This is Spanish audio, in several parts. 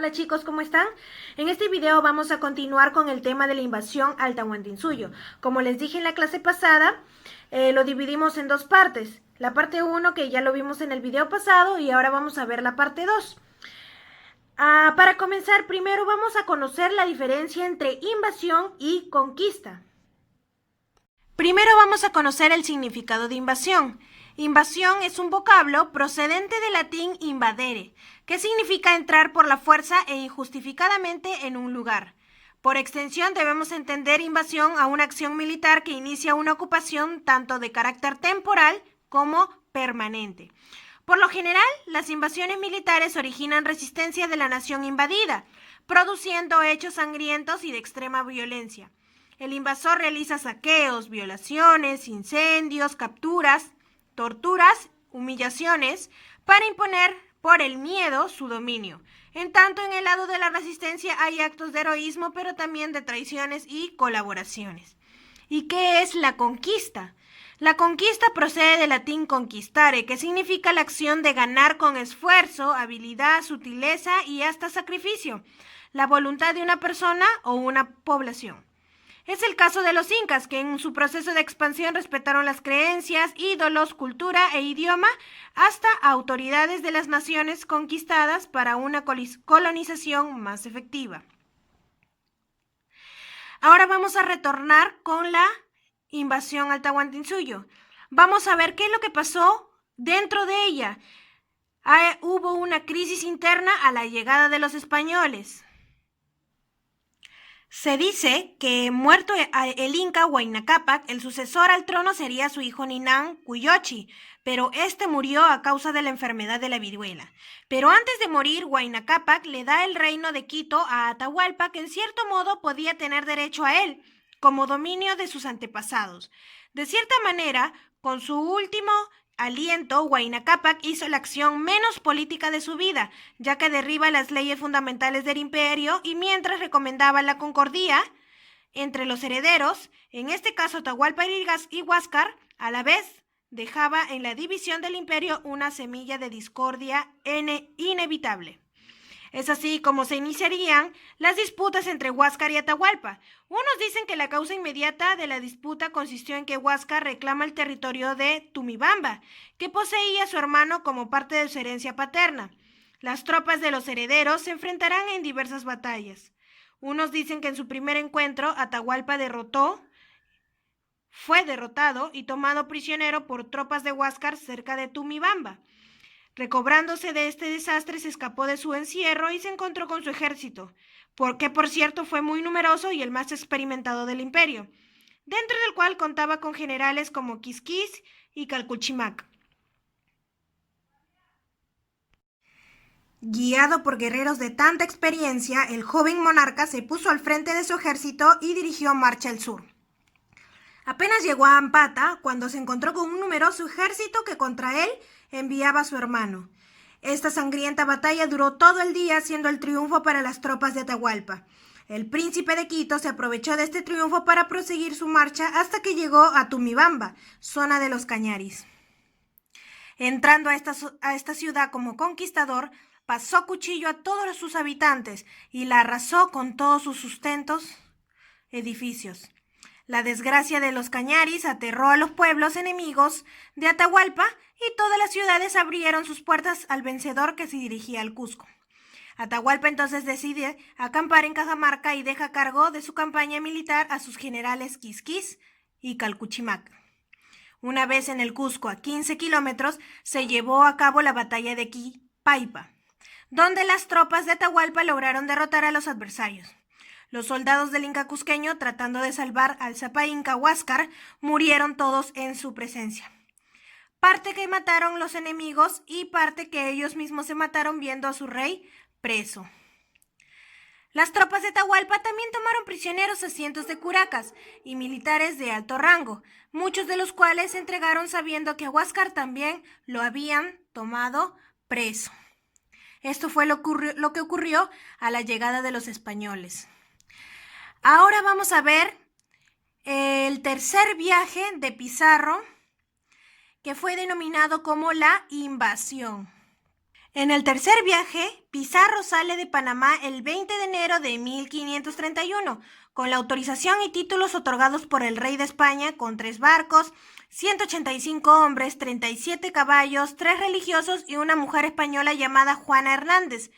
Hola chicos, ¿cómo están? En este video vamos a continuar con el tema de la invasión al Tahuantinsuyo. Como les dije en la clase pasada, lo dividimos en dos partes. La parte 1 que ya lo vimos en el video pasado y ahora vamos a ver la parte 2. Para comenzar, primero vamos a conocer la diferencia entre invasión y conquista. Primero vamos a conocer el significado de invasión. Invasión es un vocablo procedente del latín invadere, que significa entrar por la fuerza e injustificadamente en un lugar. Por extensión debemos entender invasión a una acción militar que inicia una ocupación tanto de carácter temporal como permanente. Por lo general, las invasiones militares originan resistencia de la nación invadida, produciendo hechos sangrientos y de extrema violencia. El invasor realiza saqueos, violaciones, incendios, capturas, torturas, humillaciones, para imponer por el miedo su dominio. En tanto, en el lado de la resistencia hay actos de heroísmo, pero también de traiciones y colaboraciones. ¿Y qué es la conquista? La conquista procede del latín conquistare, que significa la acción de ganar con esfuerzo, habilidad, sutileza y hasta sacrificio, la voluntad de una persona o una población. Es el caso de los incas, que en su proceso de expansión respetaron las creencias, ídolos, cultura e idioma, hasta autoridades de las naciones conquistadas para una colonización más efectiva. Ahora vamos a retornar con la invasión al Tahuantinsuyo. Vamos a ver qué es lo que pasó dentro de ella. Hubo una crisis interna a la llegada de los españoles. Se dice que muerto el inca Huayna Cápac, el sucesor al trono sería su hijo Ninán Cuyochi, pero este murió a causa de la enfermedad de la viruela. Pero antes de morir, Huayna Cápac le da el reino de Quito a Atahualpa, que en cierto modo podía tener derecho a él, como dominio de sus antepasados. De cierta manera, con su último aliento, Huayna Cápac hizo la acción menos política de su vida, ya que derriba las leyes fundamentales del imperio y mientras recomendaba la concordia entre los herederos, en este caso Atahualpa y Huáscar, a la vez dejaba en la división del imperio una semilla de discordia inevitable. Es así como se iniciarían las disputas entre Huáscar y Atahualpa. Unos dicen que la causa inmediata de la disputa consistió en que Huáscar reclama el territorio de Tumibamba, que poseía su hermano como parte de su herencia paterna. Las tropas de los herederos se enfrentarán en diversas batallas. Unos dicen que en su primer encuentro Atahualpa fue derrotado y tomado prisionero por tropas de Huáscar cerca de Tumibamba. Recobrándose de este desastre, se escapó de su encierro y se encontró con su ejército, porque por cierto fue muy numeroso y el más experimentado del imperio, dentro del cual contaba con generales como Quisquis y Calcuchimac. Guiado por guerreros de tanta experiencia, el joven monarca se puso al frente de su ejército y dirigió marcha al sur. Apenas llegó a Ampata cuando se encontró con un numeroso ejército que contra él enviaba a su hermano. Esta sangrienta batalla duró todo el día, siendo el triunfo para las tropas de Atahualpa. El príncipe de Quito se aprovechó de este triunfo para proseguir su marcha hasta que llegó a Tumibamba, zona de los Cañaris. Entrando a esta ciudad como conquistador, pasó cuchillo a todos sus habitantes y la arrasó con todos sus edificios. La desgracia de los Cañaris aterró a los pueblos enemigos de Atahualpa y todas las ciudades abrieron sus puertas al vencedor que se dirigía al Cusco. Atahualpa entonces decide acampar en Cajamarca y deja a cargo de su campaña militar a sus generales Quisquis y Calcuchimac. Una vez en el Cusco, a 15 kilómetros, se llevó a cabo la batalla de Quipaipa, donde las tropas de Atahualpa lograron derrotar a los adversarios. Los soldados del Inca cusqueño, tratando de salvar al Zapa Inca Huáscar, murieron todos en su presencia. Parte que mataron los enemigos y parte que ellos mismos se mataron viendo a su rey preso. Las tropas de Atahualpa también tomaron prisioneros a cientos de curacas y militares de alto rango, muchos de los cuales se entregaron sabiendo que a Huáscar también lo habían tomado preso. Esto fue lo que ocurrió a la llegada de los españoles. Ahora vamos a ver el tercer viaje de Pizarro, que fue denominado como la invasión. En el tercer viaje, Pizarro sale de Panamá el 20 de enero de 1531, con la autorización y títulos otorgados por el rey de España, con 3 barcos, 185 hombres, 37 caballos, 3 religiosos y una mujer española llamada Juana Hernández,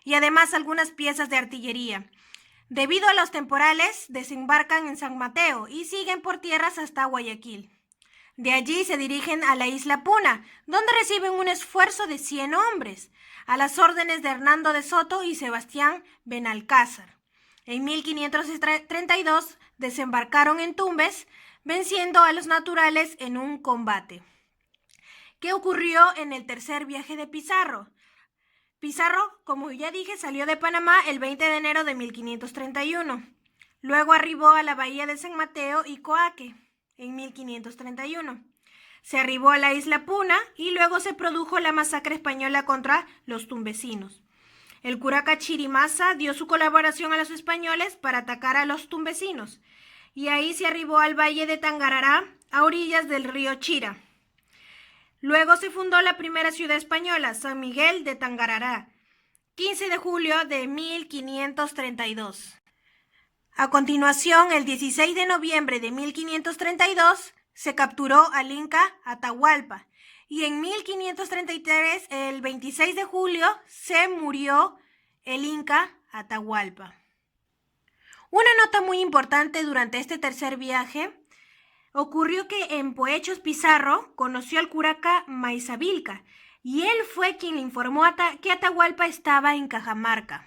y además algunas piezas de artillería. Debido a los temporales, desembarcan en San Mateo y siguen por tierras hasta Guayaquil. De allí se dirigen a la isla Puna, donde reciben un esfuerzo de 100 hombres, a las órdenes de Hernando de Soto y Sebastián Benalcázar. En 1532 desembarcaron en Tumbes, venciendo a los naturales en un combate. ¿Qué ocurrió en el tercer viaje de Pizarro? Pizarro, como ya dije, salió de Panamá el 20 de enero de 1531. Luego arribó a la bahía de San Mateo y Coaque en 1531. Se arribó a la isla Puna y luego se produjo la masacre española contra los tumbesinos. El curaca Chirimasa dio su colaboración a los españoles para atacar a los tumbesinos, y ahí se arribó al valle de Tangarará, a orillas del río Chira. Luego se fundó la primera ciudad española, San Miguel de Tangarará, 15 de julio de 1532. A continuación, el 16 de noviembre de 1532, se capturó al Inca Atahualpa, y en 1533, el 26 de julio, se murió el Inca Atahualpa. Una nota muy importante durante este tercer viaje ocurrió que en Poechos Pizarro conoció al curaca Maizavilca, y él fue quien le informó que Atahualpa estaba en Cajamarca.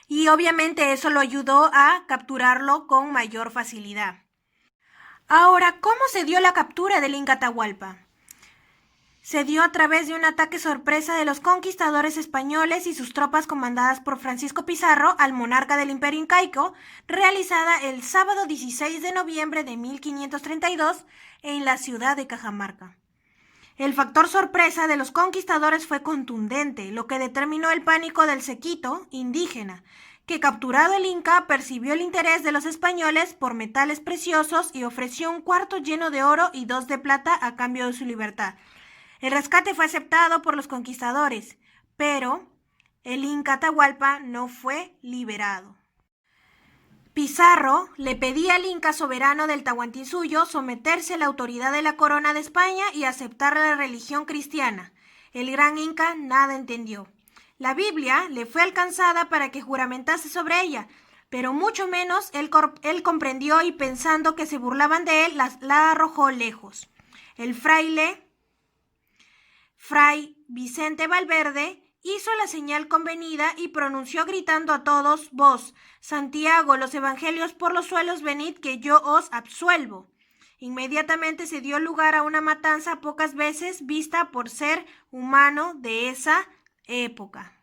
Y obviamente eso lo ayudó a capturarlo con mayor facilidad. Ahora, ¿cómo se dio la captura del Inca Atahualpa? Se dio a través de un ataque sorpresa de los conquistadores españoles y sus tropas comandadas por Francisco Pizarro al monarca del Imperio Incaico, realizada el sábado 16 de noviembre de 1532 en la ciudad de Cajamarca. El factor sorpresa de los conquistadores fue contundente, lo que determinó el pánico del séquito indígena, que capturado el Inca percibió el interés de los españoles por metales preciosos y ofreció un cuarto lleno de oro y 2 de plata a cambio de su libertad. El rescate fue aceptado por los conquistadores, pero el Inca Atahualpa no fue liberado. Pizarro le pedía al Inca soberano del Tahuantinsuyo someterse a la autoridad de la corona de España y aceptar la religión cristiana. El gran Inca nada entendió. La Biblia le fue alcanzada para que juramentase sobre ella, pero mucho menos él comprendió, y pensando que se burlaban de él, la arrojó lejos. El Fray Vicente Valverde hizo la señal convenida y pronunció gritando a todos: vos, Santiago, los evangelios por los suelos, venid que yo os absuelvo. Inmediatamente se dio lugar a una matanza pocas veces vista por ser humano de esa época.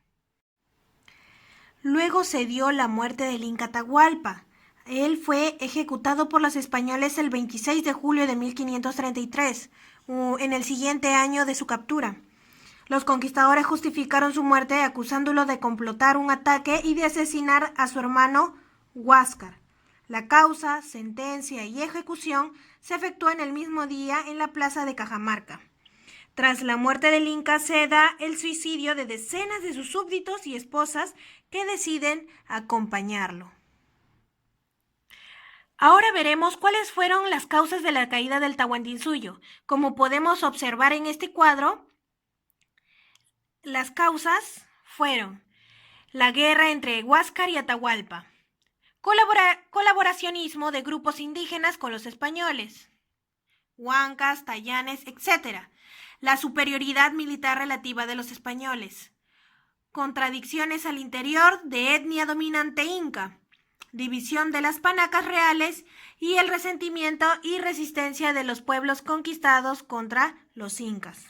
Luego se dio la muerte del Inca Atahualpa. Él fue ejecutado por los españoles el 26 de julio de 1533, en el siguiente año de su captura. Los conquistadores justificaron su muerte acusándolo de complotar un ataque y de asesinar a su hermano Huáscar. La causa, sentencia y ejecución se efectuó en el mismo día en la plaza de Cajamarca. Tras la muerte del Inca se da el suicidio de decenas de sus súbditos y esposas que deciden acompañarlo. Ahora veremos cuáles fueron las causas de la caída del Tahuantinsuyo. Como podemos observar en este cuadro, las causas fueron la guerra entre Huáscar y Atahualpa, colaboracionismo de grupos indígenas con los españoles, huancas, tayanes, etc., la superioridad militar relativa de los españoles, contradicciones al interior de etnia dominante inca, división de las panacas reales y el resentimiento y resistencia de los pueblos conquistados contra los incas.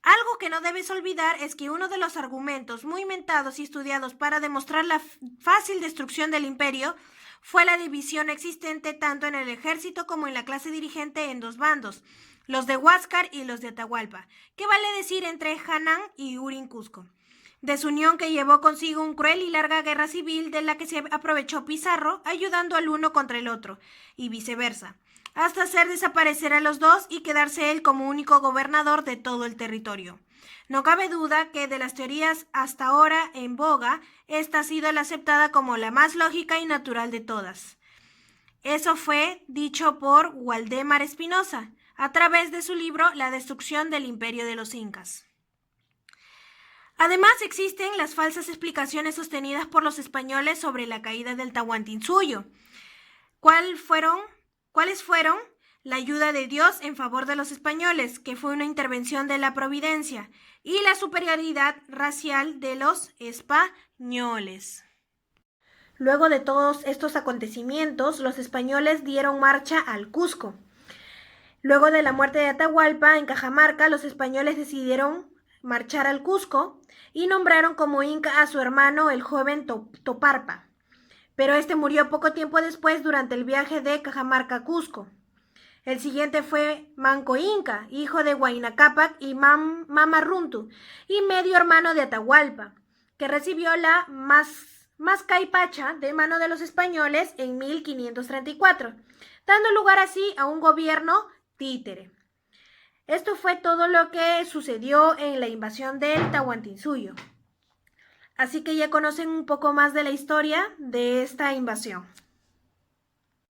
Algo que no debes olvidar es que uno de los argumentos muy mentados y estudiados para demostrar la fácil destrucción del imperio fue la división existente tanto en el ejército como en la clase dirigente en 2 bandos, los de Huáscar y los de Atahualpa, que vale decir entre Hanán y Hurin Cusco. Desunión que llevó consigo un cruel y larga guerra civil de la que se aprovechó Pizarro, ayudando al uno contra el otro, y viceversa. hasta hacer desaparecer a los dos y quedarse él como único gobernador de todo el territorio. No cabe duda que de las teorías hasta ahora en boga, esta ha sido la aceptada como la más lógica y natural de todas. Eso fue dicho por Waldemar Espinosa a través de su libro La destrucción del imperio de los incas. Además, existen las falsas explicaciones sostenidas por los españoles sobre la caída del Tahuantinsuyo. ¿Cuáles fueron? La ayuda de Dios en favor de los españoles, que fue una intervención de la providencia, y la superioridad racial de los españoles. Luego de todos estos acontecimientos, los españoles dieron marcha al Cusco. Luego de la muerte de Atahualpa en Cajamarca, los españoles decidieron marchar al Cusco y nombraron como inca a su hermano, el joven Toparpa. Pero este murió poco tiempo después durante el viaje de Cajamarca a Cusco. El siguiente fue Manco Inca, hijo de Huayna Cápac y Mama Runtu, y medio hermano de Atahualpa, que recibió la Mascaipacha de mano de los españoles en 1534, dando lugar así a un gobierno títere. Esto fue todo lo que sucedió en la invasión del Tahuantinsuyo. Así que ya conocen un poco más de la historia de esta invasión.